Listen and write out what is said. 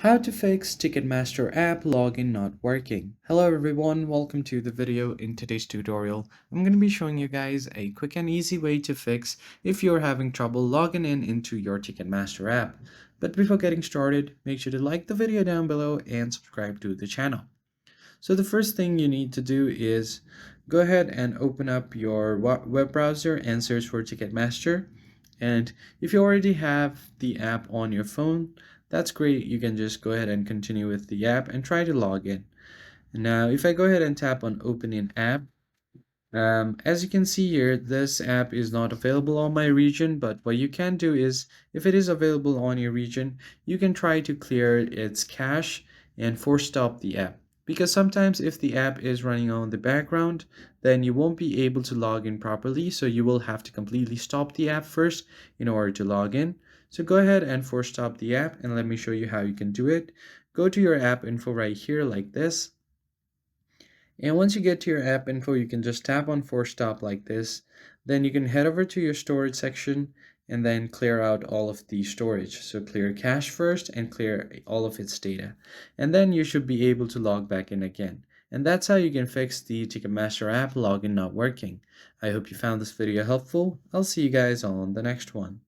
How to fix Ticketmaster app login not working. Hello everyone, welcome to the video. In today's tutorial, I'm going to be showing you guys a quick and easy way to fix if you're having trouble logging in into your Ticketmaster app. But before getting started, make sure to like the video down below and subscribe to the channel. So the first thing you need to do is go ahead and open up your web browser and search for Ticketmaster. And if you already have the app on your phone, that's great. You can just go ahead and continue with the app and try to log in. Now, if I go ahead and tap on Open in App, as you can see here, this app is not available on my region, but what you can do is, if it is available on your region, you can try to clear its cache and force stop the app. Because sometimes if the app is running on the background, then you won't be able to log in properly, so you will have to completely stop the app first in order to log in. So go ahead and force stop the app and let me show you how you can do it. Go to your app info right here like this. And once you get to your app info, you can just tap on force stop like this. Then you can head over to your storage section and then clear out all of the storage. So clear cache first and clear all of its data. And then you should be able to log back in again. And that's how you can fix the Ticketmaster app login not working. I hope you found this video helpful. I'll see you guys on the next one.